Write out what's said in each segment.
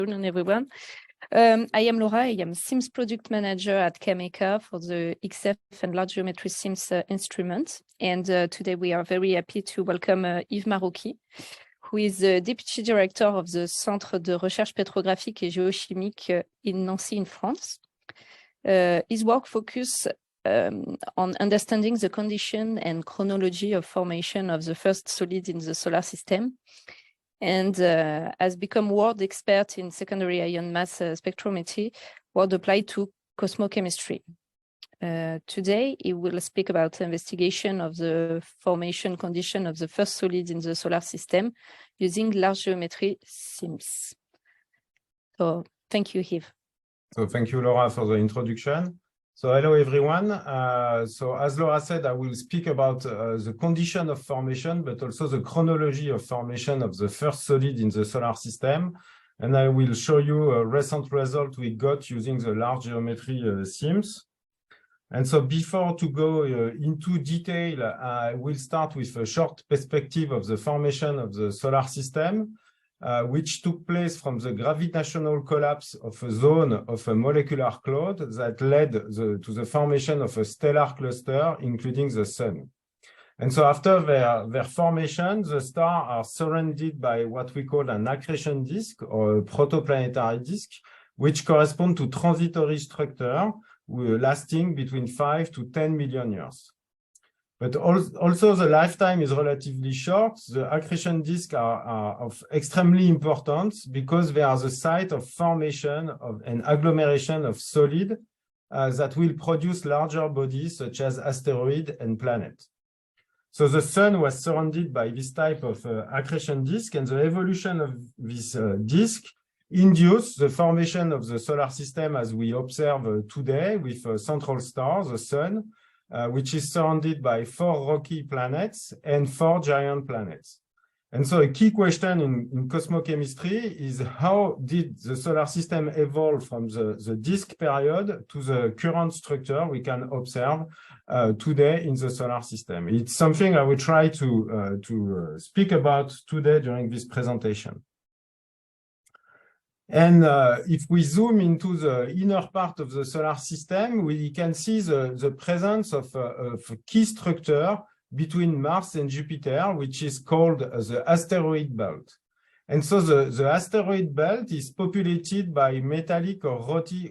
afternoon, everyone. I am Laura. I am SIMS Product Manager at Cameca for the XF and Large Geometry SIMS instrument. And today we are very happy to welcome Yves Marocchi, who is the Deputy Director of the Centre de Recherche Pétrographique et Géochimique in Nancy in France. His work focuses on understanding the condition and chronology of formation of the first solid in the solar system, and has become world expert in secondary ion mass spectrometry, world applied to cosmochemistry. Today, he will speak about investigation of the formation condition of the first solid in the solar system using large geometry SIMS. So thank you, Yves. So thank you, Laura, for the introduction. So hello, everyone. So as Laura said, I will speak about the condition of formation, but also the chronology of formation of the first solid in the solar system. And I will show you a recent result we got using the large geometry SIMS. And so before to go into detail, I will start with a short perspective of the formation of the solar system, which took place from the gravitational collapse of a zone of a molecular cloud that led to the formation of a stellar cluster, including the Sun. And so after their formation, the stars are surrounded by what we call an accretion disk or a protoplanetary disk, which correspond to transitory structure lasting between 5 to 10 million years. But also the lifetime is relatively short. The accretion disks are of extremely importance because they are the site of formation of an agglomeration of solid that will produce larger bodies such as asteroids and planets. So the Sun was surrounded by this type of accretion disk, and the evolution of this disk induced the formation of the solar system as we observe today with a central star, the Sun, which is surrounded by 4 rocky planets and 4 giant planets. And so a key question in cosmochemistry is how did the solar system evolve from the disk period to the current structure we can observe today in the solar system. It's something I will try to speak about today during this presentation. And if we zoom into the inner part of the solar system, we can see the presence of a key structure between Mars and Jupiter, which is called the asteroid belt. And so the asteroid belt is populated by metallic or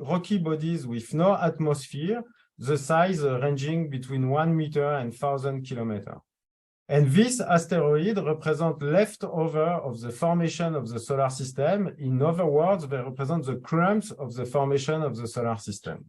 rocky bodies with no atmosphere, the size ranging between 1 meter and 1,000 kilometers. And this asteroid represents leftover of the formation of the solar system. In other words, they represent the crumbs of the formation of the solar system.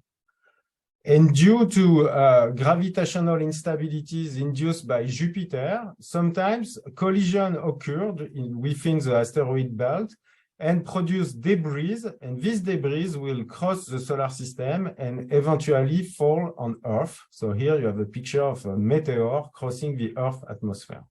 And due to gravitational instabilities induced by Jupiter, sometimes collision occurred within the asteroid belt and produce debris, and this debris will cross the solar system and eventually fall on Earth. So here you have a picture of a meteor crossing the Earth atmosphere.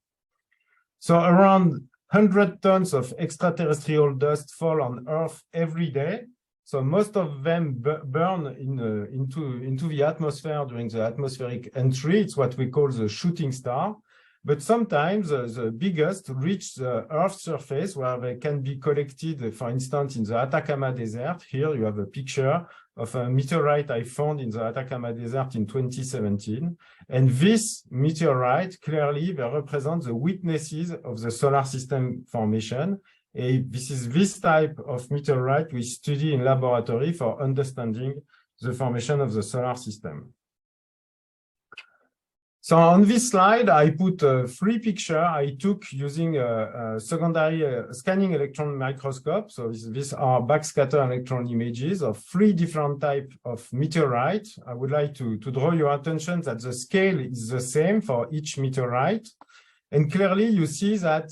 So around 100 tons of extraterrestrial dust fall on Earth every day. So most of them burn into the atmosphere during the atmospheric entry. It's what we call the shooting star. But sometimes the biggest reach the Earth's surface where they can be collected, for instance, in the Atacama Desert. Here you have a picture of a meteorite I found in the Atacama Desert in 2017. And this meteorite, clearly, they represent the witnesses of the solar system formation. And this is this type of meteorite we study in laboratory for understanding the formation of the solar system. So on this slide, I put 3 pictures I took using a secondary scanning electron microscope. So these are backscatter electron images of 3 different types of meteorite. I would like to draw your attention that the scale is the same for each meteorite. And clearly you see that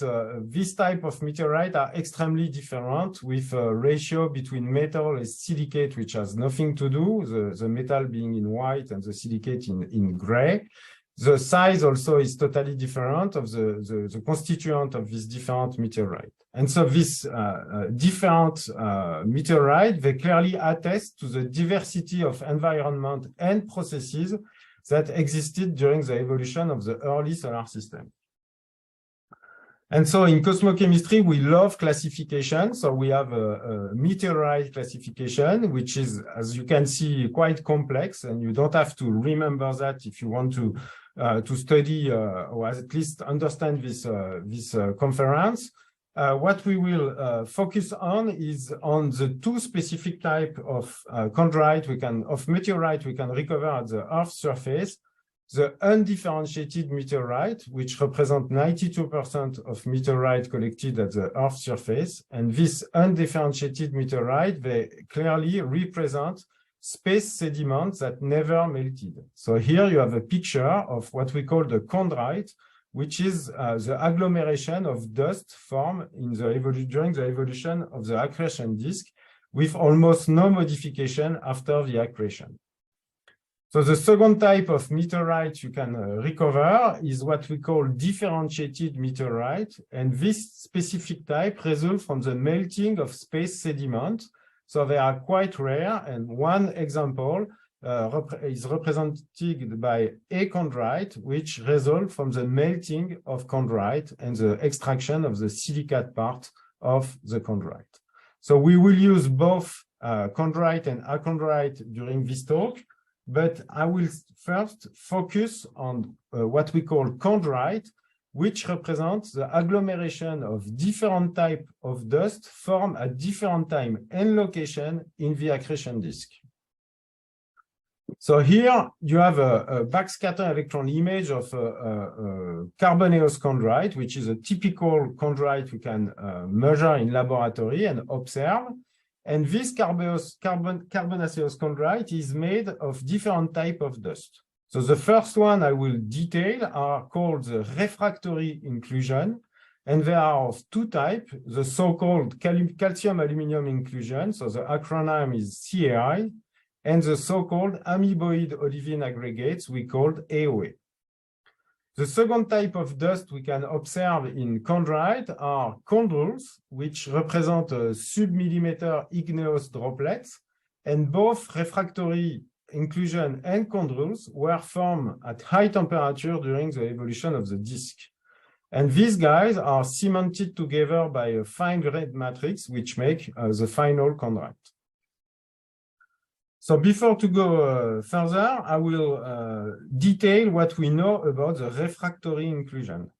this type of meteorite are extremely different with a ratio between metal and silicate, which has nothing to do, the metal being in white and the silicate in gray. The size also is totally different of the constituent of this different meteorite. And so this different meteorite, they clearly attest to the diversity of environment and processes that existed during the evolution of the early solar system. And so in cosmochemistry, we love classification. So we have a meteorite classification, which is, as you can see, quite complex, and you don't have to remember that if you want to study or at least understand this conference. What we will focus on is on the two specific type of chondrite of meteorite we can recover at the Earth's surface. The undifferentiated meteorite, which represent 92% of meteorite collected at the Earth's surface. And this undifferentiated meteorite, they clearly represent space sediments that never melted. So here you have a picture of what we call the chondrite, which is the agglomeration of dust formed in during the evolution of the accretion disk with almost no modification after the accretion. So the second type of meteorite you can recover is what we call differentiated meteorite. And this specific type results from the melting of space sediment. So they are quite rare. And one example is represented by achondrite, which results from the melting of chondrite and the extraction of the silicate part of the chondrite. So we will use both chondrite and achondrite during this talk. But I will first focus on what we call chondrite, which represents the agglomeration of different types of dust formed at different time and location in the accretion disk. So here you have a backscatter electron image of carbonaceous chondrite, which is a typical chondrite we can measure in laboratory and observe. And this carbonaceous chondrite is made of different types of dust. So the first one I will detail are called the refractory inclusion. And they are of two types, the so-called calcium aluminum inclusion. So the acronym is CAI, and the so-called amoeboid olivine aggregates we called AOA. The second type of dust we can observe in chondrite are chondrules, which represent sub-millimeter igneous droplets, and both refractory inclusion and chondrules were formed at high temperature during the evolution of the disk. And these guys are cemented together by a fine-grained matrix, which make the final chondrite. So before to go further, I will detail what we know about the refractory inclusion.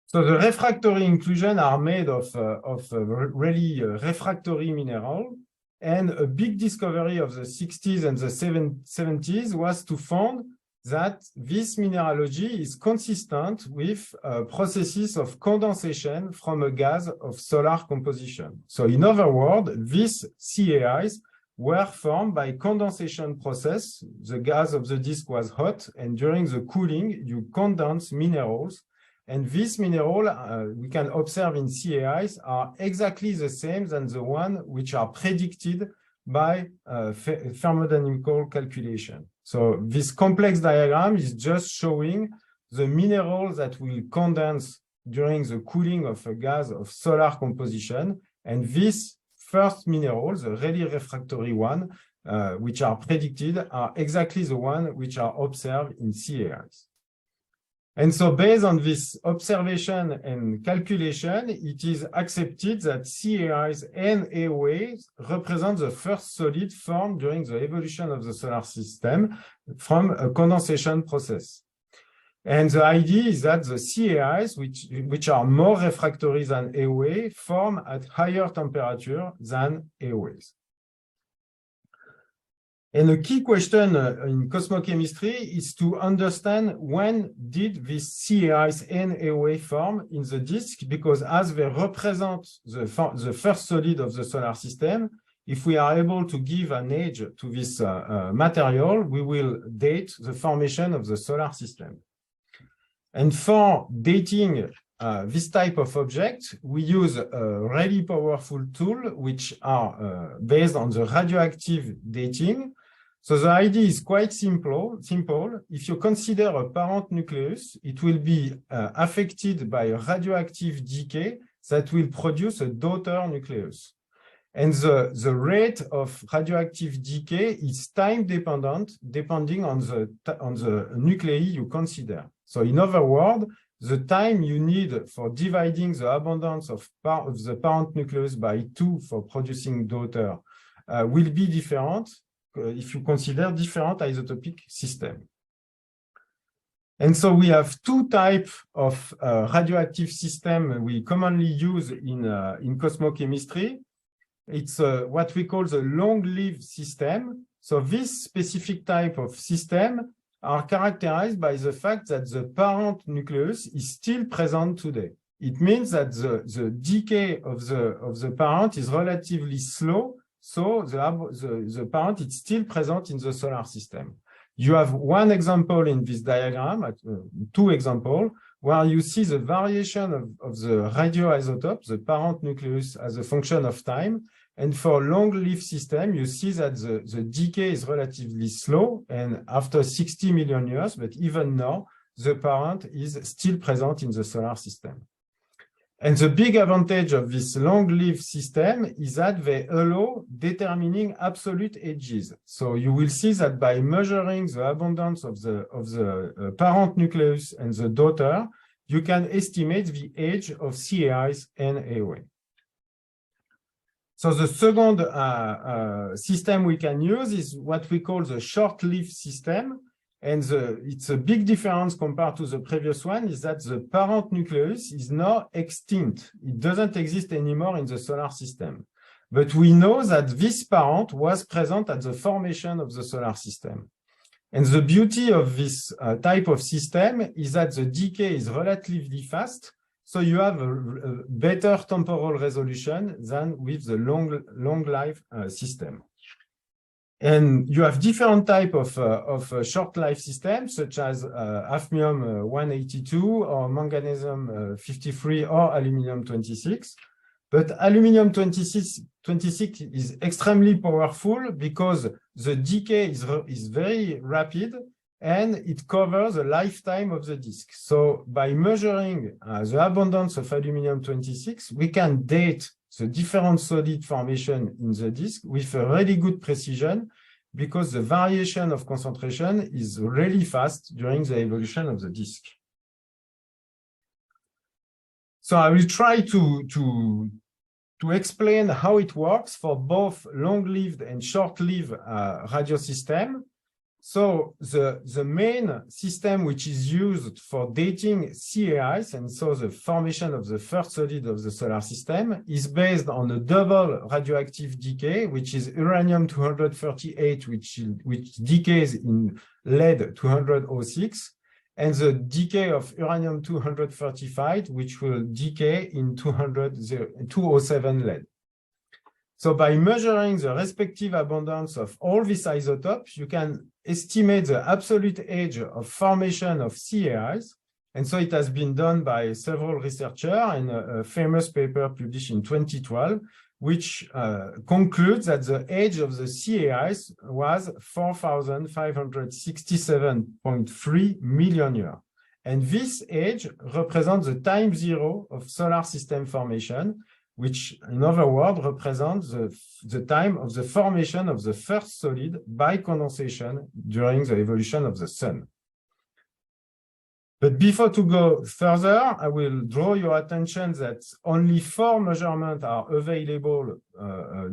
So the refractory inclusion are made of really refractory mineral. And a big discovery of the 60s and the 70s was to find that this mineralogy is consistent with processes of condensation from a gas of solar composition. So in other words, these CAIs were formed by condensation process. The gas of the disk was hot, and during the cooling, you condense minerals. And these minerals we can observe in CAIs are exactly the same than the one which are predicted by thermodynamical calculation. So this complex diagram is just showing the minerals that will condense during the cooling of a gas of solar composition. And these first minerals, the really refractory one, which are predicted, are exactly the one which are observed in CAIs. And so based on this observation and calculation, it is accepted that CAIs and AOAs represent the first solid formed during the evolution of the solar system from a condensation process. And the idea is that the CAIs, which are more refractory than AOA, form at higher temperature than AOAs. And a key question in cosmochemistry is to understand when did these CAIs and AOA form in the disk, because as they represent the first solid of the solar system, if we are able to give an age to this material, we will date the formation of the solar system. And for dating this type of object, we use a really powerful tool, which are based on the radioactive dating. So the idea is quite simple. If you consider a parent nucleus, it will be affected by a radioactive decay that will produce a daughter nucleus. And the rate of radioactive decay is time dependent, depending on the nuclei you consider. So in other words, the time you need for dividing the abundance of the parent nucleus by 2 for producing daughter will be different if you consider different isotopic systems. And so we have two types of radioactive system we commonly use in cosmochemistry. It's what we call the long-lived system. So this specific type of system are characterized by the fact that the parent nucleus is still present today. It means that the decay of the parent is relatively slow, so the parent is still present in the solar system. You have one example in this diagram, two examples, where you see the variation of the radioisotope, the parent nucleus, as a function of time. And for long-lived system, you see that the decay is relatively slow, and after 60 million years, but even now, the parent is still present in the solar system. And the big advantage of this long-lived system is that they allow determining absolute ages. So you will see that by measuring the abundance of the parent nucleus and the daughter, you can estimate the age of CAIs and AOA. So the second system we can use is what we call the short-lived system. And it's a big difference compared to the previous one is that the parent nucleus is now extinct. It doesn't exist anymore in the solar system. But we know that this parent was present at the formation of the solar system. And the beauty of this type of system is that the decay is relatively fast. So you have a better temporal resolution than with the long life system. And you have different type of short life systems, such as hafnium-182 or manganesium-53 or aluminium-26. But aluminium-26 is extremely powerful because the decay is very rapid and it covers the lifetime of the disk. So by measuring the abundance of aluminium-26, we can date the different solid formation in the disk with a really good precision because the variation of concentration is really fast during the evolution of the disk. So I will try to explain how it works for both long-lived and short-lived radio system. So the main system which is used for dating CAIs, and so the formation of the first solid of the solar system, is based on a double radioactive decay, which is uranium-238, which decays in lead-206, and the decay of uranium-235, which will decay in 207 lead. So by measuring the respective abundance of all these isotopes, you can estimate the absolute age of formation of CAIs. And so it has been done by several researchers in a famous paper published in 2012, which concludes that the age of the CAIs was 4,567.3 million years. And this age represents the time zero of solar system formation, which, in other words, represents the time of the formation of the first solid by condensation during the evolution of the sun. But before to go further, I will draw your attention that only 4 measurements are available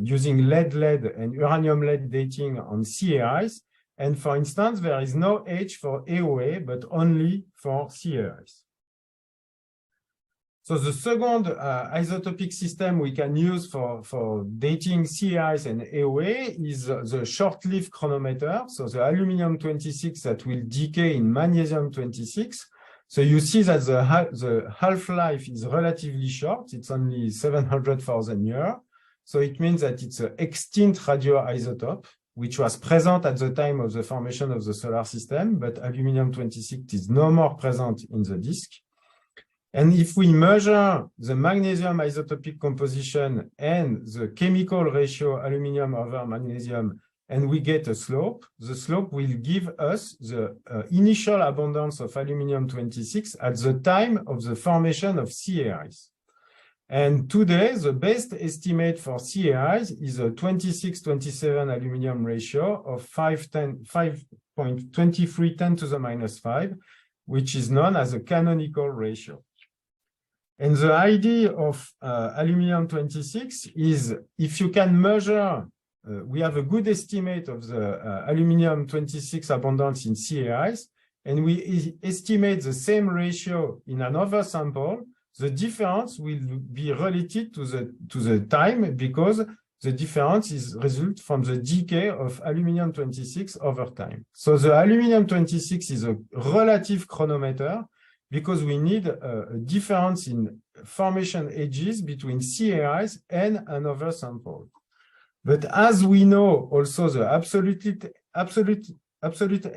using lead-lead and uranium-lead dating on CAIs. And for instance, there is no age for AOA, but only for CAIs. So the second isotopic system we can use for dating CAIs and AOA is the short-lived chronometer. So the aluminium-26 that will decay in magnesium-26. So you see that the half-life is relatively short. It's only 700,000 years. So it means that it's an extinct radioisotope, which was present at the time of the formation of the solar system, but aluminium-26 is no more present in the disk. And if we measure the magnesium isotopic composition and the chemical ratio aluminum over magnesium, and we get a slope, the slope will give us the initial abundance of aluminium-26 at the time of the formation of CAIs. And today, the best estimate for CAIs is a 26-27 aluminum ratio of 5.23 10 to the minus 5. which is known as a canonical ratio. And the idea of aluminum-26 is if you can measure, we have a good estimate of the aluminum-26 abundance in CAIs, and we estimate the same ratio in another sample, the difference will be related to the time because the difference is result from the decay of aluminum-26 over time. So the aluminum-26 is a relative chronometer because we need a difference in formation ages between CAIs and another sample. But as we know also the absolute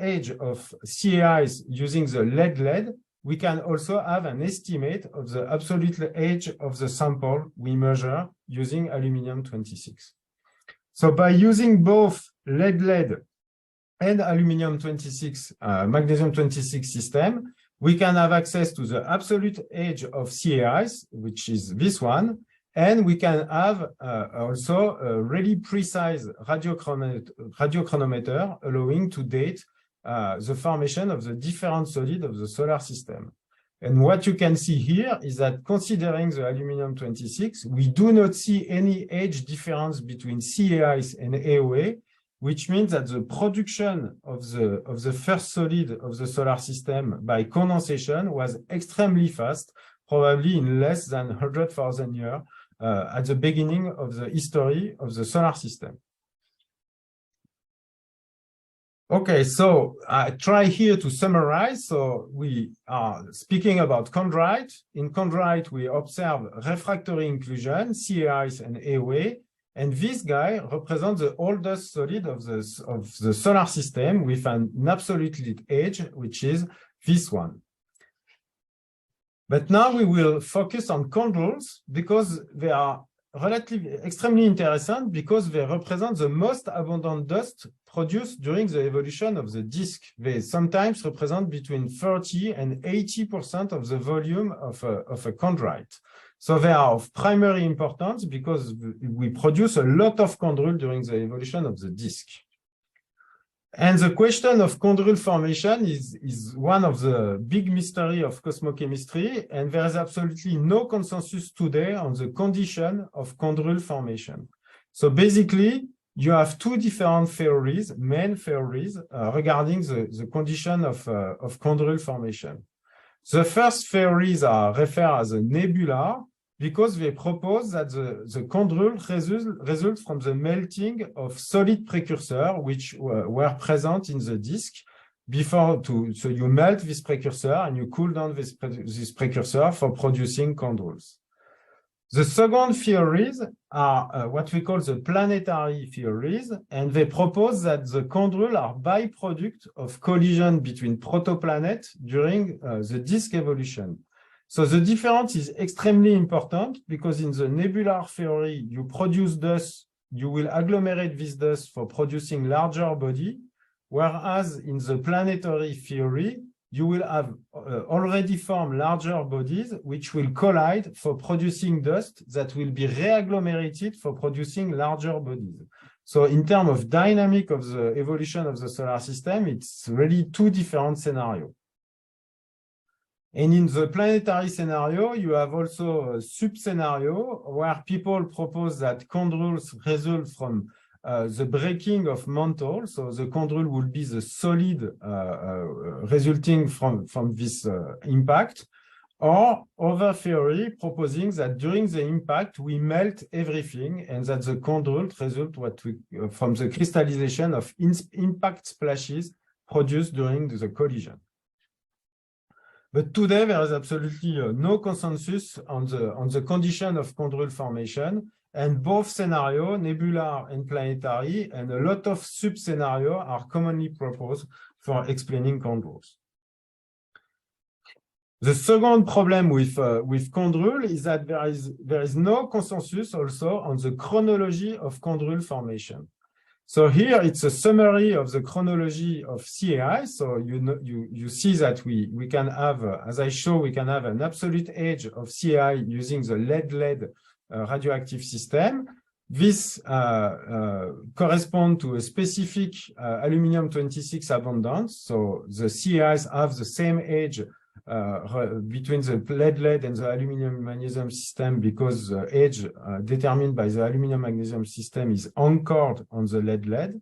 age of CAIs using the lead-lead, we can also have an estimate of the absolute age of the sample we measure using aluminum-26. So by using both lead-lead and aluminum-26, magnesium-26 system, we can have access to the absolute age of CAIs, which is this one, and we can have also a really precise radiochronometer allowing to date the formation of the different solids of the solar system. And what you can see here is that considering the aluminum-26, we do not see any age difference between CAIs and AOA, which means that the production of the first solid of the solar system by condensation was extremely fast, probably in less than 100,000 years at the beginning of the history of the solar system. Okay, so I try here to summarize. So we are speaking about chondrite. In chondrite, we observe refractory inclusion, CAIs and AOA. And this guy represents the oldest solid of the solar system with an absolute age, which is this one. But now we will focus on chondrules because they are extremely interesting because they represent the most abundant dust produced during the evolution of the disk. They sometimes represent between 30 and 80% of the volume of a chondrite. So they are of primary importance because we produce a lot of chondrule during the evolution of the disk. And the question of chondrule formation is one of the big mysteries of cosmochemistry, and there is absolutely no consensus today on the condition of chondrule formation. So basically, you have two different theories, main theories, regarding the condition of chondrule formation. The first theories are referred as a nebula, because they propose that the chondrule results from the melting of solid precursors which were present in the disk before so you melt this precursor and you cool down this precursor for producing chondrules. The second theories are what we call the planetary theories, and they propose that the chondrules are byproduct of collision between protoplanets during the disk evolution. So the difference is extremely important because in the nebular theory, you produce dust, you will agglomerate this dust for producing larger body, whereas in the planetary theory, you will have already formed larger bodies which will collide for producing dust that will be reagglomerated for producing larger bodies. So in terms of dynamic of the evolution of the solar system, it's really two different scenarios. And in the planetary scenario, you have also a sub-scenario where people propose that chondrules result from the breaking of mantle. So the chondrule will be the solid resulting from this impact. Or other theory proposing that during the impact, we melt everything and that the chondrule result from the crystallization of impact splashes produced during the collision. But today, there is absolutely no consensus on the condition of chondrule formation, and both scenarios, nebular and planetary, and a lot of sub-scenarios are commonly proposed for explaining chondrules. The second problem with chondrule is that there is no consensus also on the chronology of chondrule formation. So here it's a summary of the chronology of CAI. So you see that we can have, as I show, we can have an absolute age of CAI using the lead-lead radioactive system. This corresponds to a specific aluminum-26 abundance. So the CAIs have the same age between the lead-lead and the aluminum-magnesium system, because the age determined by the aluminum-magnesium system is anchored on the lead-lead.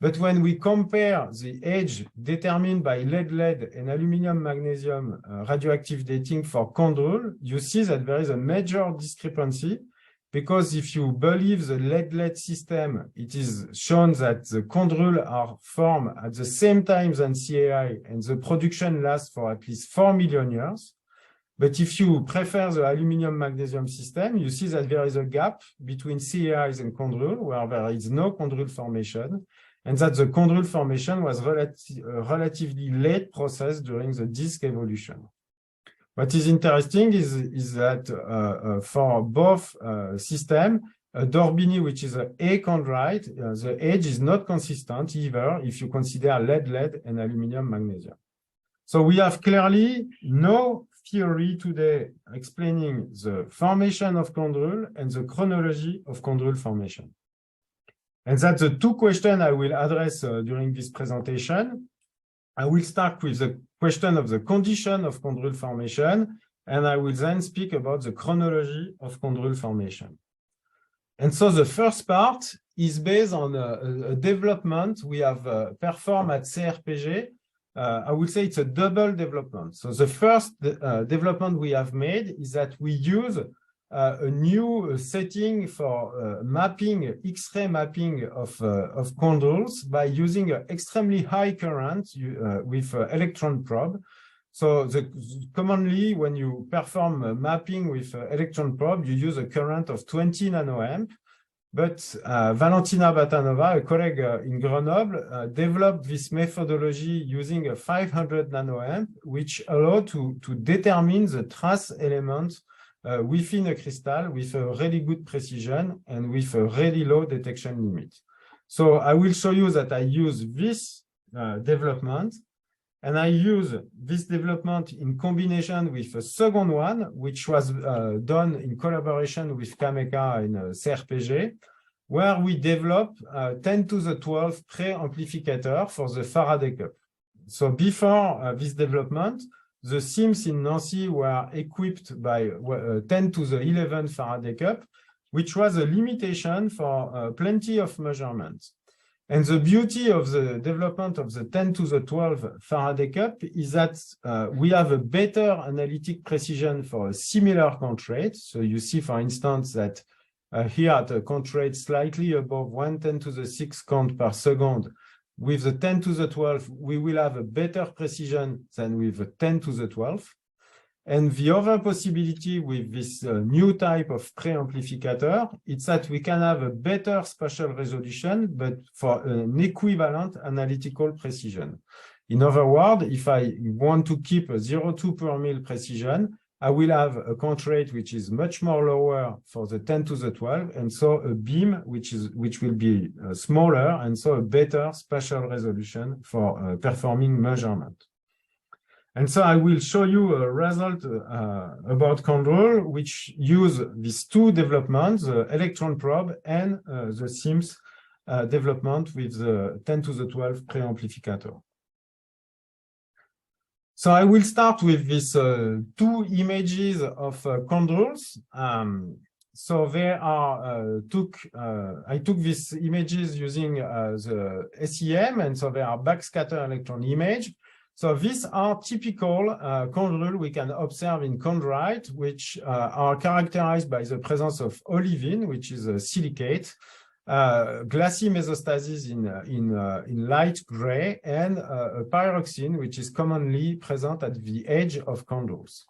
But when we compare the age determined by lead-lead and aluminum-magnesium radioactive dating for chondrule, you see that there is a major discrepancy, because if you believe the lead-lead system, it is shown that the chondrule are formed at the same time than CAI, and the production lasts for at least 4 million years. But if you prefer the aluminum-magnesium system, you see that there is a gap between CAIs and chondrule, where there is no chondrule formation, and that the chondrule formation was relatively late process during the disk evolution. What is interesting is that for both systems, D'Orbigny, which is an achondrite, the age is not consistent either if you consider lead-lead and aluminum-magnesium. So we have clearly no theory today explaining the formation of chondrule and the chronology of chondrule formation. And that's the two questions I will address during this presentation. I will start with the question of the condition of chondrule formation, and I will then speak about the chronology of chondrule formation. And so the first part is based on a development we have performed at CRPG. I would say it's a double development. So the first development we have made is that we use a new setting for mapping, X-ray mapping of chondrules by using an extremely high current with electron probe. So commonly, when you perform mapping with electron probe, you use a current of 20 nanoamp. But Valentina Batanova, a colleague in Grenoble, developed this methodology using a 500 nanoamp, which allowed to determine the trace element within a crystal with a really good precision and with a really low detection limit. So I will show you that I use this development, and I use this development in combination with a second one, which was done in collaboration with Kameka in CRPG, where we developed 10 to the 12 pre-amplificator for the Faraday cup. So before this development, the SIMS in Nancy were equipped by 10 to the 11 Faraday cup, which was a limitation for plenty of measurements. And the beauty of the development of the 10 to the 12 Faraday cup is that we have a better analytic precision for a similar count rate. So you see, for instance, that here at a count rate slightly above 1/10 to the 6 count per second, with the 10 to the 12, we will have a better precision than with the 10 to the 12. And the other possibility with this new type of pre-amplificator is that we can have a better spatial resolution, but for an equivalent analytical precision. In other words, if I want to keep a 0.2 per mil precision, I will have a count rate which is much more lower for the 10 to the 12, and so a beam which will be smaller, and so a better spatial resolution for performing measurement. And so I will show you a result about chondrule, which use these two developments, the electron probe and the SIMS development with the 10 to the 12 pre-amplificator. So I will start with these two images of chondrules. So there are I took these images using the SEM, and so they are backscatter electron image. So these are typical chondrule we can observe in chondrite, which are characterized by the presence of olivine, which is a silicate, glassy mesostasis in light gray, and a pyroxene, which is commonly present at the edge of chondrules.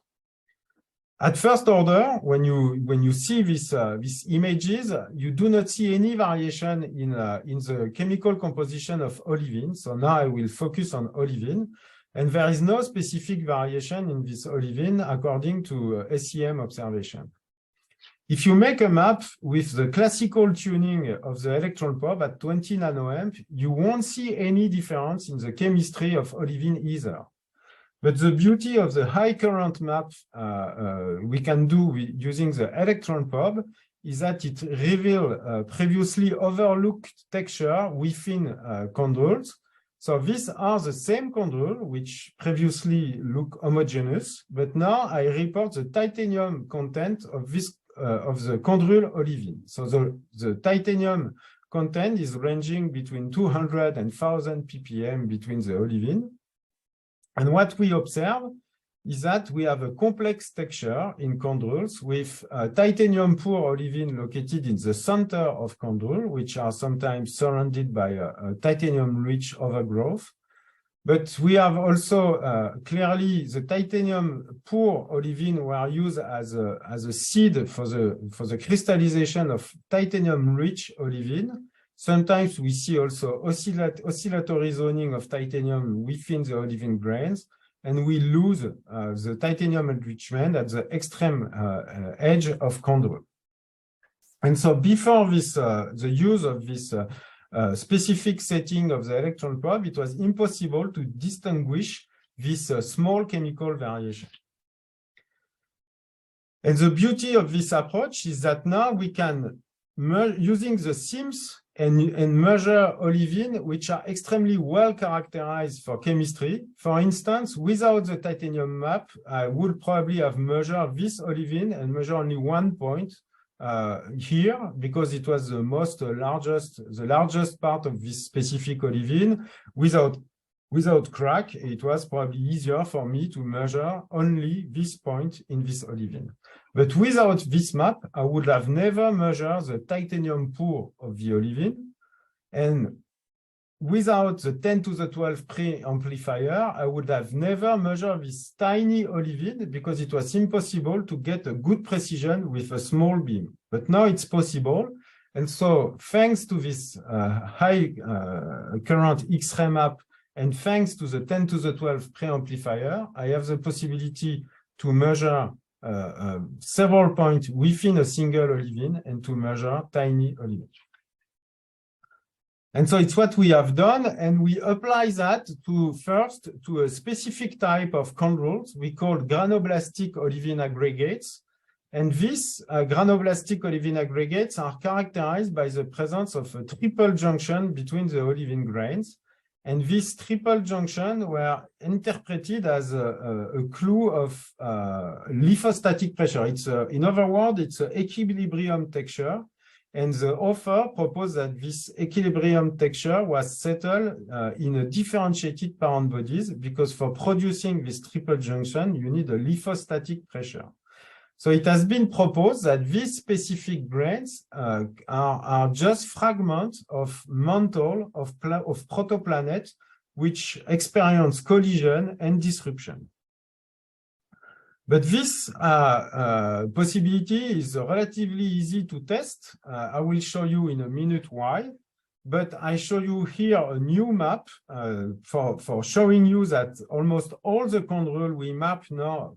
At first order, when you see these images, you do not see any variation in the chemical composition of olivine. So now I will focus on olivine. And there is no specific variation in this olivine according to SEM observation. If you make a map with the classical tuning of the electron probe at 20 nanoamp, you won't see any difference in the chemistry of olivine either. But the beauty of the high current map we can do using the electron probe is that it reveals previously overlooked texture within chondrules. So these are the same chondrule which previously look homogeneous, but now I report the titanium content of this of the chondrule olivine. So the titanium content is ranging between 200 and 1000 ppm between the olivine. And what we observe is that we have a complex texture in chondrules with titanium poor olivine located in the center of chondrule, which are sometimes surrounded by a titanium-rich overgrowth. But we have also clearly the titanium poor olivine were used as a seed for the crystallization of titanium-rich olivine. Sometimes we see also oscillatory zoning of titanium within the olivine grains, and we lose the titanium enrichment at the extreme edge of chondrule. And so before this, the use of this specific setting of the electron probe, it was impossible to distinguish this small chemical variation. And the beauty of this approach is that now we can, using the SIMS and measure olivine, which are extremely well characterized for chemistry. For instance, without the titanium map, I would probably have measured this olivine and measure only 1 point here, because it was the largest part of this specific olivine. Without crack, it was probably easier for me to measure only this point in this olivine. But without this map, I would have never measured the titanium poor of the olivine. And without the 10 to the 12 pre-amplifier, I would have never measured this tiny olivine because it was impossible to get a good precision with a small beam. But now it's possible. And so thanks to this high current X-ray map, and thanks to the 10 to the 12 pre-amplifier, I have the possibility to measure several points within a single olivine and to measure tiny olivine. And so it's what we have done, and we apply that first to a specific type of chondrules we call granoblastic olivine aggregates. And these granoblastic olivine aggregates are characterized by the presence of a triple junction between the olivine grains. And this triple junction were interpreted as a clue of lithostatic pressure. It's in other words, it's an equilibrium texture. And the author proposed that this equilibrium texture was settled in a differentiated parent bodies, because for producing this triple junction, you need a lithostatic pressure. So it has been proposed that these specific grains are just fragments of mantle of protoplanets which experience collision and disruption. But this possibility is relatively easy to test. I will show you in a minute why. But I show you here a new map for showing you that almost all the chondrule we map now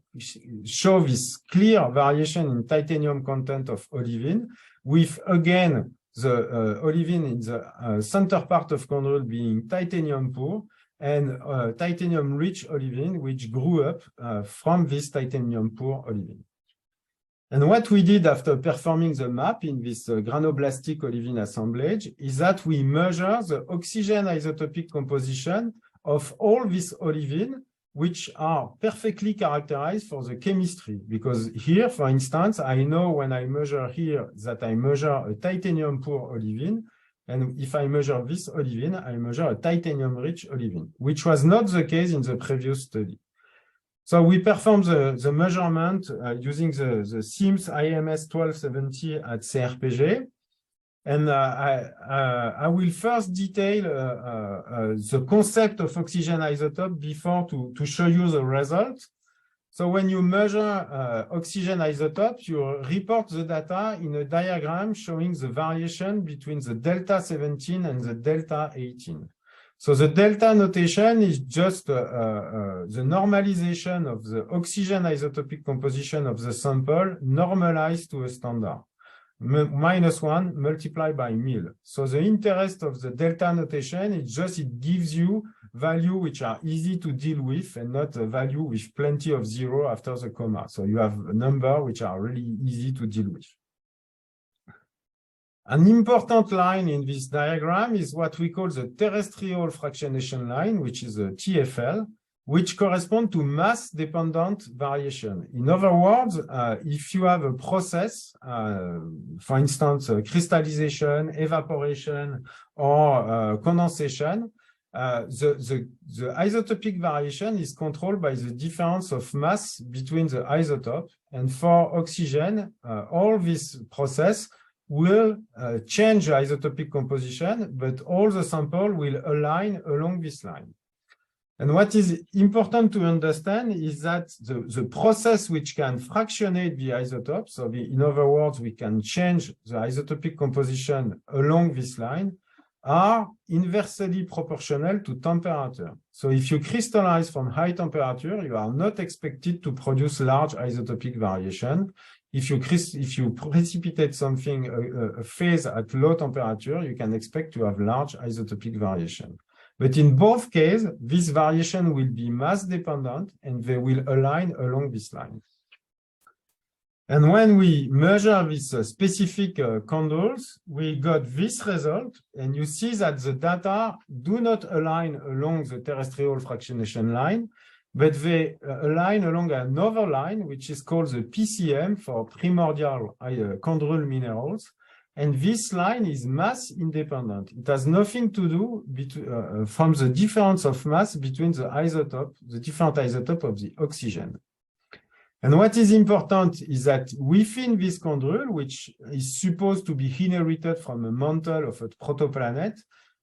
show this clear variation in titanium content of olivine, with again the olivine in the center part of chondrule being titanium poor, and titanium-rich olivine, which grew up from this titanium-poor olivine. And what we did after performing the map in this granoblastic olivine assemblage is that we measure the oxygen isotopic composition of all this olivine, which are perfectly characterized for the chemistry. Because here, for instance, I know when I measure here that I measure a titanium-poor olivine. And if I measure this olivine, I measure a titanium-rich olivine, which was not the case in the previous study. So we performed the measurement using the SIMS IMS 1270 at CRPG. And I will first detail the concept of oxygen isotope before to show you the result. So when you measure oxygen isotopes, you report the data in a diagram showing the variation between the delta 17 and the delta 18. So the delta notation is just the normalization of the oxygen isotopic composition of the sample normalized to a standard. -1 multiplied by mil. So the interest of the delta notation is just it gives you value which are easy to deal with and not a value with plenty of zero after the comma. So you have a number which are really easy to deal with. An important line in this diagram is what we call the terrestrial fractionation line, which is a TFL, which correspond to mass-dependent variation. In other words, if you have a process, for instance, crystallization, evaporation, or condensation, the isotopic variation is controlled by the difference of mass between the isotope. And for oxygen, all this process will change the isotopic composition, but all the sample will align along this line. And what is important to understand is that the process which can fractionate the isotopes, so in other words, we can change the isotopic composition along this line, are inversely proportional to temperature. So if you crystallize from high temperature, you are not expected to produce large isotopic variation. If you precipitate something, a phase at low temperature, you can expect to have large isotopic variation. But in both cases, this variation will be mass dependent and they will align along this line. And when we measure these specific chondrules, we got this result, and you see that the data do not align along the terrestrial fractionation line, but they align along another line, which is called the PCM for primordial chondrule minerals. And this line is mass independent. It has nothing to do from the difference of mass between the different isotopes of the oxygen. And what is important is that within this chondrule, which is supposed to be inherited from a mantle of a protoplanet,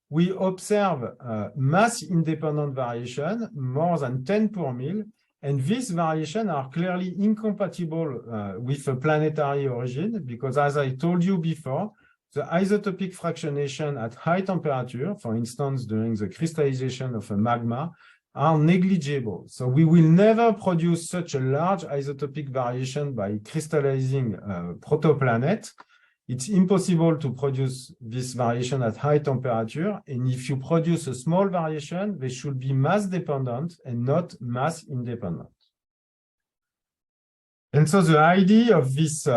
we observe mass-independent variation, more than 10 per mil, and these variations are clearly incompatible with a planetary origin, because as I told you before, the isotopic fractionation at high temperature, for instance, during the crystallization of a magma, are negligible. So we will never produce such a large isotopic variation by crystallizing a protoplanet. It's impossible to produce this variation at high temperature. And if you produce a small variation, they should be mass dependent and not mass independent. And so the idea of this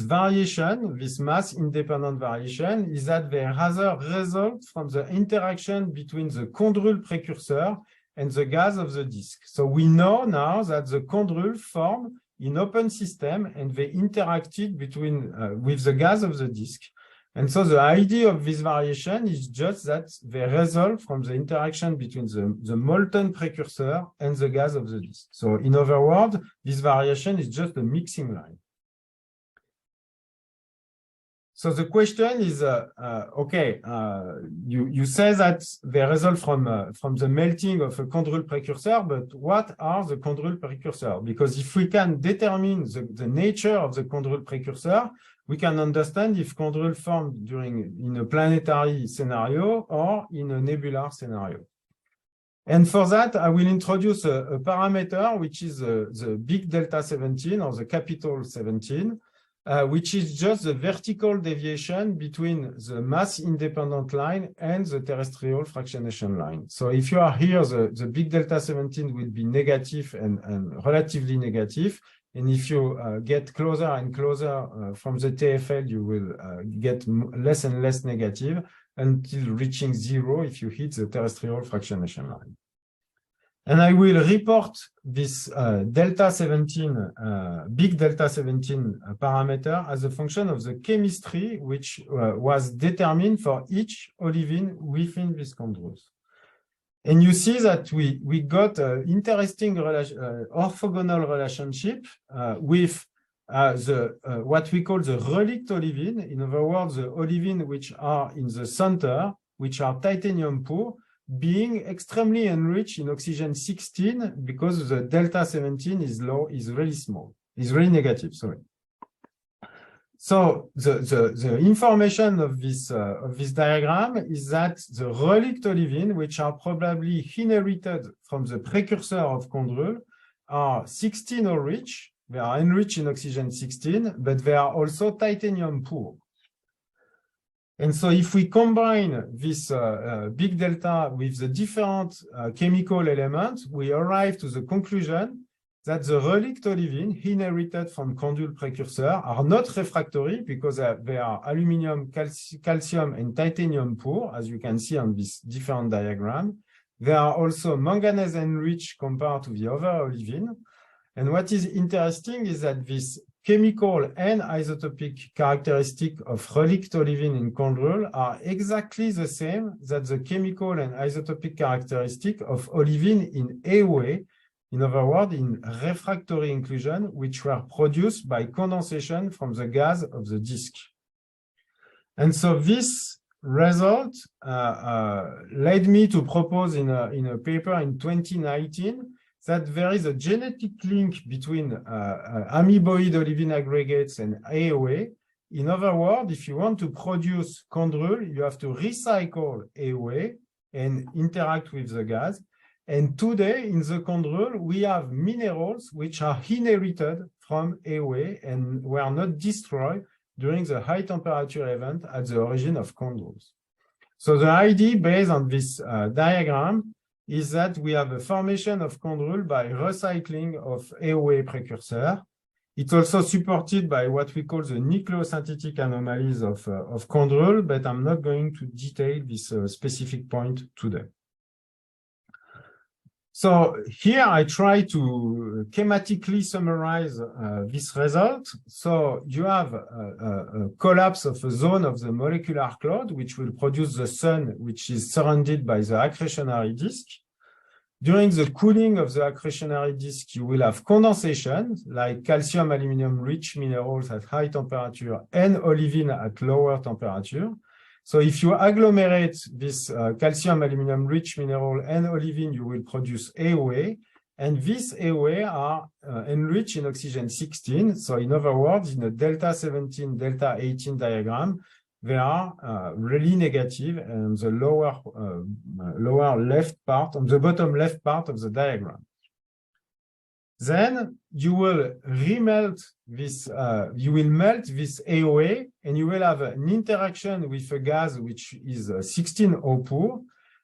variation, this mass independent variation, is that they rather result from the interaction between the chondrule precursor and the gas of the disk. So we know now that the chondrule form in open system and they interacted with the gas of the disk. And so the idea of this variation is just that they result from the interaction between the molten precursor and the gas of the disk. So in other words, this variation is just a mixing line. So the question is, you say that they result from the melting of a chondrule precursor, but what are the chondrule precursor? Because if we can determine the nature of the chondrule precursor, we can understand if chondrule formed in a planetary scenario or in a nebular scenario. And for that, I will introduce a parameter, which is the big delta 17 or the capital 17. Which is just the vertical deviation between the mass-independent line and the terrestrial fractionation line. So if you are here, the big delta 17 will be negative and relatively negative. And if you get closer and closer from the TFL, you will get less and less negative until reaching 0 if you hit the terrestrial fractionation line. And I will report this delta 17, big delta 17 parameter as a function of the chemistry which was determined for each olivine within this chondrules. And you see that we got an interesting orthogonal relationship with what we call the relict olivine. In other words, the olivine which are in the center, which are titanium poor, being extremely enriched in oxygen 16 because the delta 17 is really small, is really negative, sorry. So the information of this diagram is that the relict olivine, which are probably inherited from the precursor of chondrule, are 16 or rich. They are enriched in oxygen 16, but they are also titanium poor. And so if we combine this big delta with the different chemical elements, we arrive to the conclusion that the relict olivine inherited from condule precursor are not refractory because they are aluminum, calcium, and titanium poor, as you can see on this different diagram. They are also manganese enriched compared to the other olivine. And what is interesting is that this chemical and isotopic characteristic of relict olivine in condrule are exactly the same that the chemical and isotopic characteristic of olivine in AOA, in other words, in refractory inclusion, which were produced by condensation from the gas of the disk. And so this result led me to propose in a paper in 2019 that there is a genetic link between amoeboid olivine aggregates and AOA. In other words, if you want to produce condrule, you have to recycle AOA and interact with the gas. And today in the condrule, we have minerals which are inherited from AOA and were not destroyed during the high temperature event at the origin of condules. So the idea based on this diagram is that we have a formation of condrule by recycling of AOA precursor. It's also supported by what we call the nucleosynthetic anomalies of condrule, but I'm not going to detail this specific point today. So here I try to schematically summarize this result. So you have a collapse of a zone of the molecular cloud, which will produce the sun, which is surrounded by the accretionary disk. During the cooling of the accretionary disk, you will have condensation, like calcium, aluminum rich minerals at high temperature and olivine at lower temperature. So if you agglomerate this calcium, aluminum rich mineral and olivine, you will produce AOA. And these AOA are enriched in oxygen 16. So in other words, in a delta 17, delta 18 diagram, they are really negative and the lower left part, on the bottom left part of the diagram. Then you will remelt this, you will melt this AOA and you will have an interaction with a gas which is 16O poor.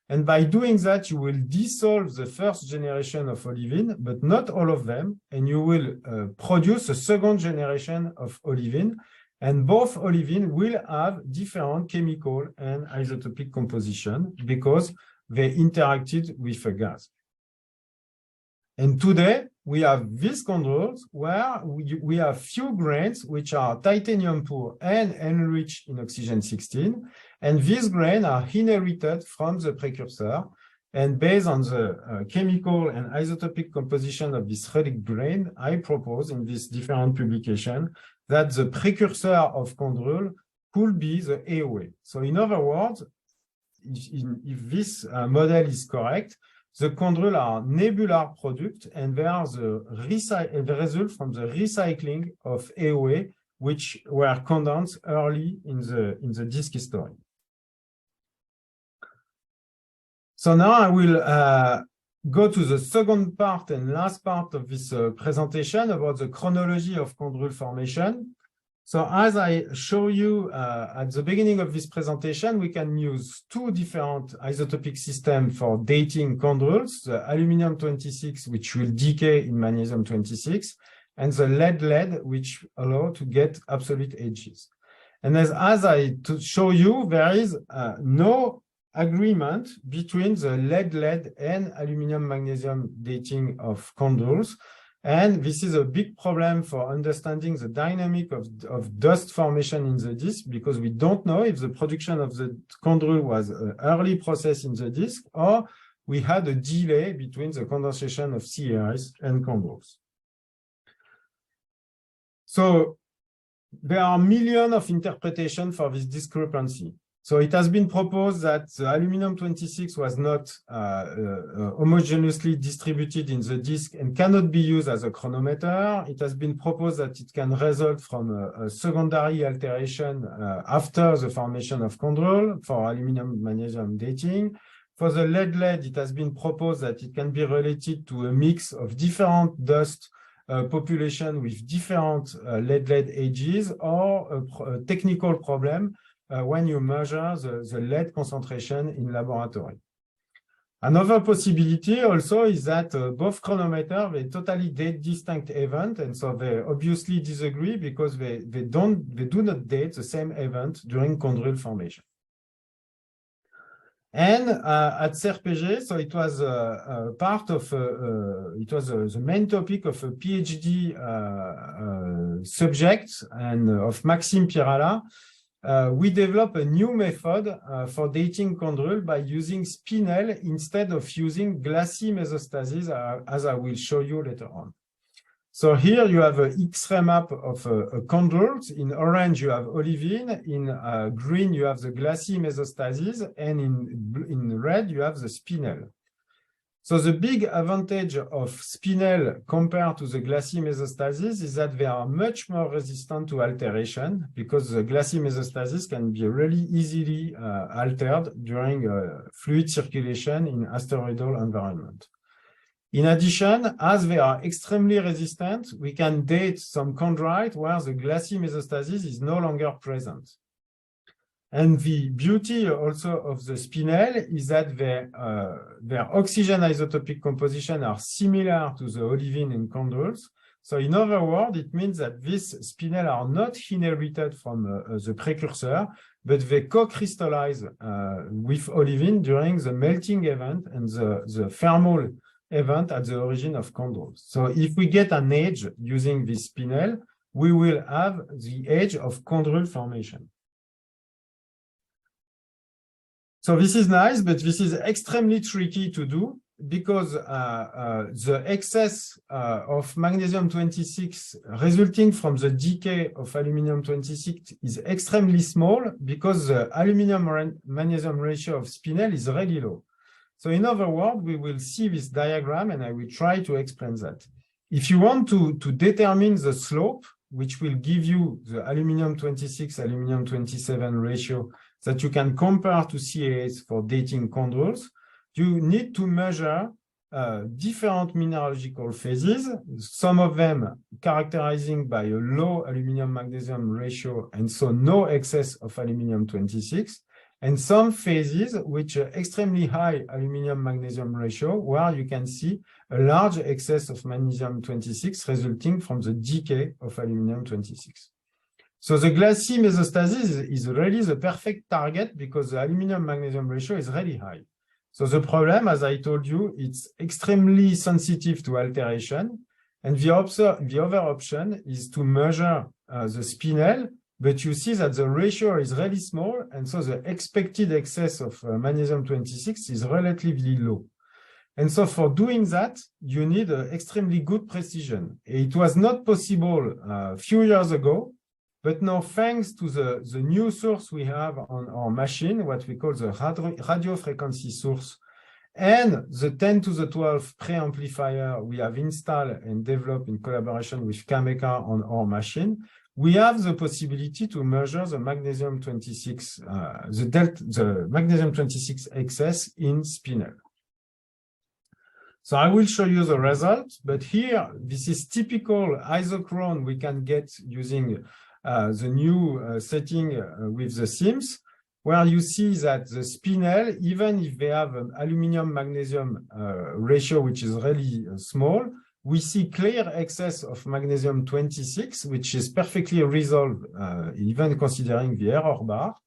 And by doing that, you will dissolve the first generation of olivine, but not all of them. And you will produce a second generation of olivine. And both olivine will have different chemical and isotopic composition because they interacted with a gas. And today, we have these condules where we have few grains which are titanium poor and enriched in oxygen 16. And these grains are inherited from the precursor. And based on the chemical and isotopic composition of this relic grain, I propose in this different publication that the precursor of condrule could be the AOA. So in other words, if this model is correct, the condrule are nebular product and they are the result from the recycling of AOA, which were condensed early in the disk history. So now I will go to the second part and last part of this presentation about the chronology of condrule formation. So as I show you at the beginning of this presentation, we can use two different isotopic systems for dating condules, the aluminum-26, which will decay in magnesium-26, and the lead-lead, which allow to get absolute ages. And as I show you, there is no agreement between the lead-lead and aluminum-magnesium dating of condules. And this is a big problem for understanding the dynamic of dust formation in the disk, because we don't know if the production of the condrule was an early process in the disk or we had a delay between the condensation of CAIs and condules. So there are millions of interpretations for this discrepancy. So it has been proposed that the aluminum-26 was not homogeneously distributed in the disk and cannot be used as a chronometer. It has been proposed that it can result from a secondary alteration after the formation of condrule for aluminum-magnesium dating. For the lead-lead, it has been proposed that it can be related to a mix of different dust population with different lead-lead ages or a technical problem when you measure the lead concentration in laboratory. Another possibility also is that both chronometers, they totally date distinct event, and so they obviously disagree because they do not date the same event during chondrule formation. And at CERPG, so it was part of, it was the main topic of a PhD subject and of Maxime Pirala. We developed a new method for dating chondrule by using spinel instead of using glassy mesostasis, as I will show you later on. So here you have an X-ray map of chondrules. In orange, you have olivine. In green, you have the glassy mesostasis. And in red, you have the spinel. So the big advantage of spinel compared to the glassy mesostasis is that they are much more resistant to alteration because the glassy mesostasis can be really easily altered during fluid circulation in asteroidal environment. In addition, as they are extremely resistant, we can date some chondrite where the glassy mesostasis is no longer present. And the beauty also of the spinel is that their oxygen isotopic composition are similar to the olivine in chondrules. So in other words, it means that these spinel are not inherited from the precursor, but they co-crystallize with olivine during the melting event and the thermal event at the origin of chondrules. So if we get an age using this spinel, we will have the age of chondrule formation. So this is nice, but this is extremely tricky to do because the excess of magnesium-26 resulting from the decay of aluminum-26 is extremely small because the aluminum-magnesium ratio of spinel is really low. So in other words, we will see this diagram and I will try to explain that. If you want to determine the slope, which will give you the aluminum-26, aluminum-27 ratio that you can compare to CAS for dating chondrules, you need to measure different mineralogical phases, some of them characterizing by a low aluminum-magnesium ratio and so no excess of aluminum-26, and some phases which are extremely high aluminum-magnesium ratio, where you can see a large excess of magnesium-26 resulting from the decay of aluminum-26. So the glassy mesostasis is really the perfect target because the aluminum-magnesium ratio is really high. So the problem, as I told you, it's extremely sensitive to alteration. And the other option is to measure the spinel, but you see that the ratio is really small, and so the expected excess of magnesium-26 is relatively low. And so for doing that, you need extremely good precision. It was not possible a few years ago, but now thanks to the new source we have on our machine, what we call the radio frequency source, and the 10 to the 12 preamplifier we have installed and developed in collaboration with Cameca on our machine, we have the possibility to measure the magnesium-26, the magnesium-26 excess in spinel. So I will show you the result, but here, this is typical isochrone we can get using the new setting with the SIMS, where you see that the spinel, even if they have an aluminum-magnesium ratio, which is really small, we see clear excess of magnesium-26, which is perfectly resolved, even considering the error bar.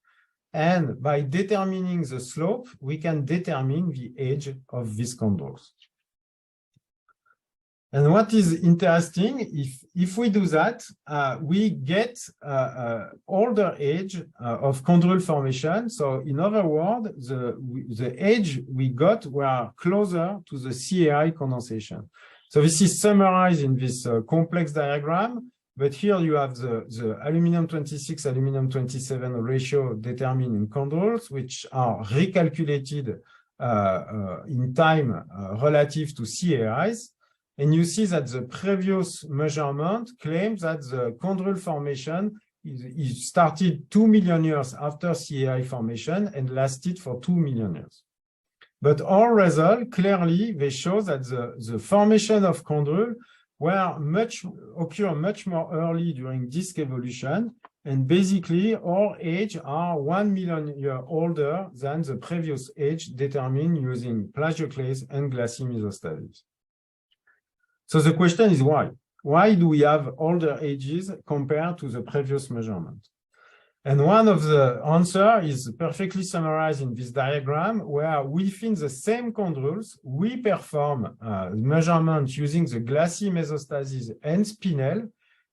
And by determining the slope, we can determine the age of these chondrules. And what is interesting, if we do that, we get older age of chondrule formation. So in other words, the age we got were closer to the CAI condensation. So this is summarized in this complex diagram, but here you have the aluminum-26, aluminum-27 ratio determined in chondrules, which are recalculated in time relative to CAIs. And you see that the previous measurement claims that the chondrule formation is started 2 million years after CAI formation and lasted for 2 million years. But our result, clearly, they show that the formation of chondrule occur much more early during disk evolution. And basically, our age are 1 million years older than the previous age determined using plagioclase and glassy mesostasis. So the question is why? Why do we have older ages compared to the previous measurement? And one of the answers is perfectly summarized in this diagram, where within the same chondrules, we perform measurements using the glassy mesostasis and spinel,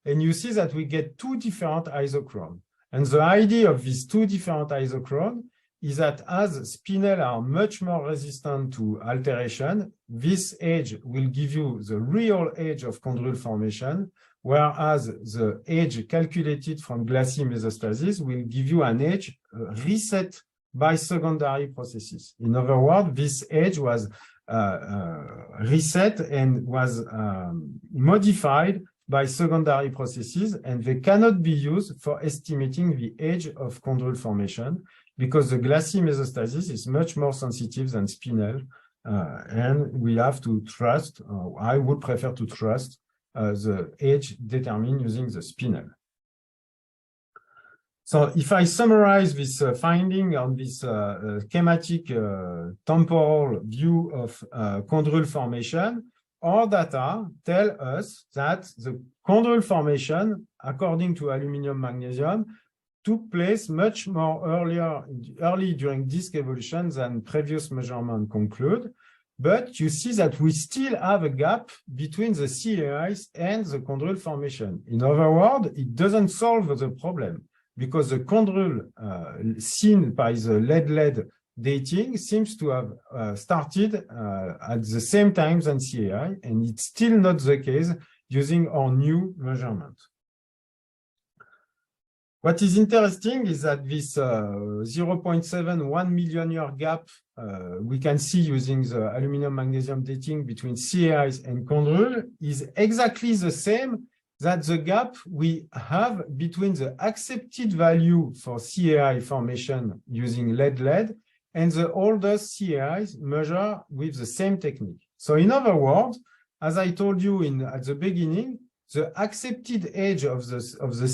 and you see that we get two different isochrones. And the idea of these two different isochrones is that as spinel are much more resistant to alteration, this age will give you the real age of chondrule formation, whereas the age calculated from glassy mesostasis will give you an age reset by secondary processes. In other words, this age was reset and was modified by secondary processes, and they cannot be used for estimating the age of chondrule formation because the glassy mesostasis is much more sensitive than spinel, and we have to trust, I would prefer to trust, the age determined using the spinel. So if I summarize this finding on this schematic temporal view of chondrule formation, our data tell us that the chondrule formation, according to aluminum magnesium, took place much more early during disc evolution than previous measurements conclude. But you see that we still have a gap between the CAIs and the chondrule formation. In other words, it doesn't solve the problem because the chondrule seen by the lead-lead dating seems to have started at the same time than CAI, and it's still not the case using our new measurement. What is interesting is that this 0.71 million year gap we can see using the aluminum magnesium dating between CAIs and chondrule is exactly the same that the gap we have between the accepted value for CAI formation using lead-lead and the oldest CAIs measured with the same technique. So in other words, as I told you at the beginning, the accepted age of the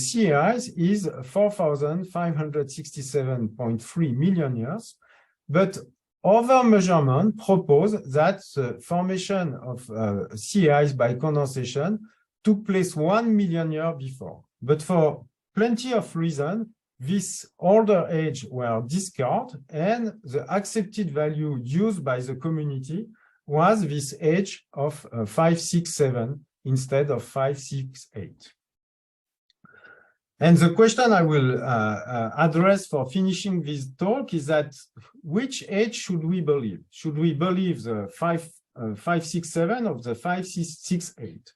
CAIs is 4,567.3 million years, but other measurements propose that the formation of CAIs by condensation took place 1 million years before. But for plenty of reasons, this older age were discarded, and the accepted value used by the community was this age of 567 instead of 568. And the question I will address for finishing this talk is that which age should we believe? Should we believe the 567 or the 568?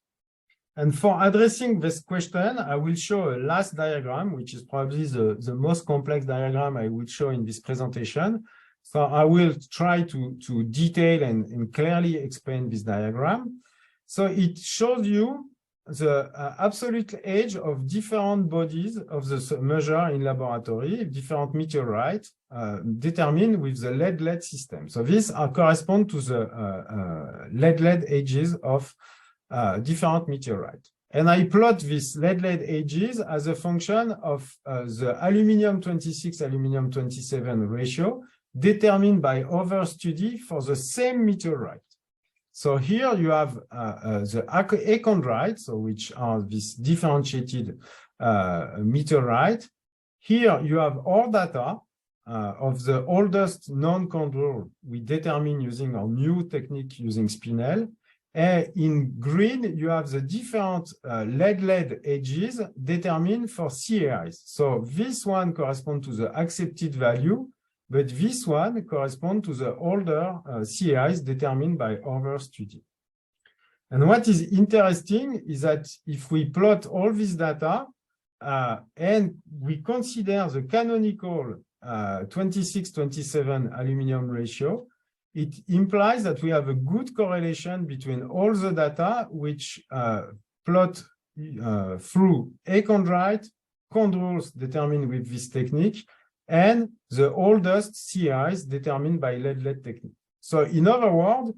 And for addressing this question, I will show a last diagram, which is probably the most complex diagram I will show in this presentation. So I will try to detail and clearly explain this diagram. So it shows you the absolute age of different bodies of the measure in laboratory, different meteorites determined with the lead-lead system. So these correspond to the lead-lead ages of different meteorites. And I plot these lead-lead ages as a function of the aluminum-26, aluminum-27 ratio determined by other study for the same meteorite. So here you have the achondrites, so which are these differentiated meteorite. Here you have all data of the oldest non-chondrule we determine using our new technique using spinel. And in green, you have the different lead-lead ages determined for CAIs. So this one corresponds to the accepted value, but this one corresponds to the older CAIs determined by other study. And what is interesting is that if we plot all this data and we consider the canonical 26-27 aluminum ratio, it implies that we have a good correlation between all the data which plot through achondrite, chondrules determined with this technique, and the oldest CAIs determined by lead-lead technique. So in other words,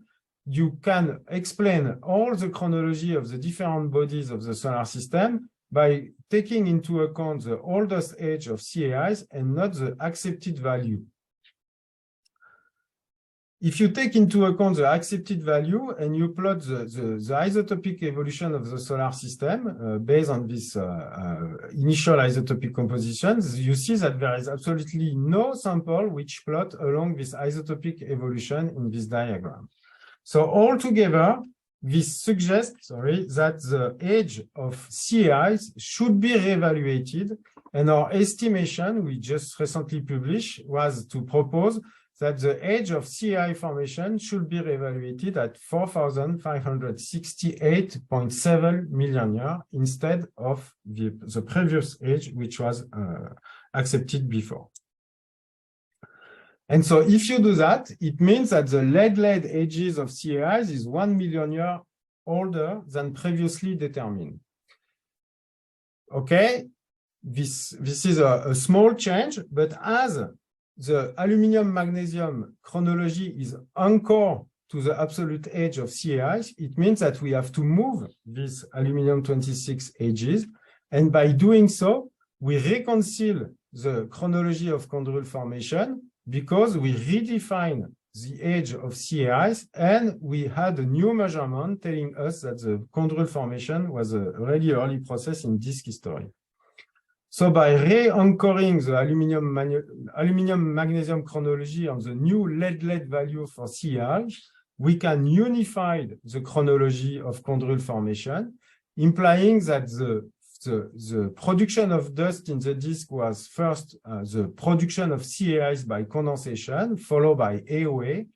you can explain all the chronology of the different bodies of the solar system by taking into account the oldest age of CAIs and not the accepted value. If you take into account the accepted value and you plot the isotopic evolution of the solar system based on this initial isotopic compositions, you see that there is absolutely no sample which plot along this isotopic evolution in this diagram. So altogether, this suggests, that the age of CAIs should be reevaluated, and our estimation we just recently published was to propose that the age of CAI formation should be reevaluated at 4,568.7 million years instead of the previous age, which was accepted before. And so if you do that, it means that the lead ages of CAIs is 1 million years older than previously determined. Okay, this is a small change, but as the aluminum magnesium chronology is anchored to the absolute age of CAIs, it means that we have to move these aluminum 26 ages. And by doing so, we reconcile the chronology of chondrule formation because we redefine the age of CAIs and we had a new measurement telling us that the chondrule formation was a really early process in disk history. So by re-anchoring the aluminum magnesium chronology on the new lead value for CAI, we can unify the chronology of chondrule formation, implying that the production of dust in the disk was first the production of CAIs by condensation, followed by AOA.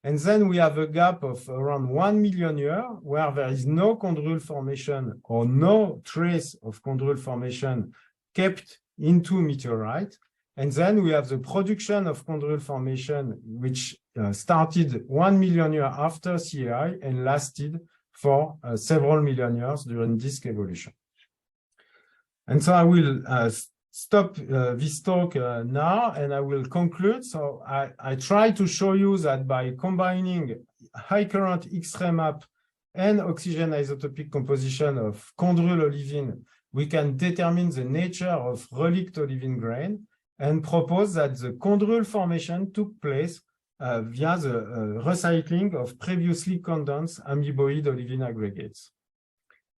And then we have a gap of around 1 million years where there is no chondrule formation or no trace of chondrule formation kept into meteorite. And then we have the production of chondrule formation, which started 1 million years after CAI and lasted for several million years during disk evolution. And so I will stop this talk now and I will conclude. So I try to show you that by combining high current X-ray map and oxygen isotopic composition of chondrule olivine, we can determine the nature of relict olivine grain and propose that the chondrule formation took place via the recycling of previously condensed amoeboid olivine aggregates.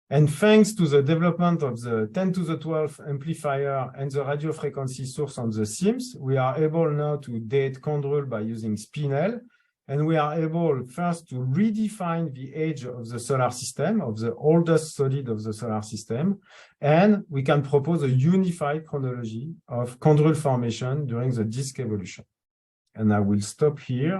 And thanks to the development of the 10 to the 12 amplifier and the radio frequency source on the SIMS, we are able now to date chondrule by using SPINEL. And we are able first to redefine the age of the solar system, of the oldest solid of the solar system. And we can propose a unified chronology of chondrule formation during the disk evolution. And I will stop here.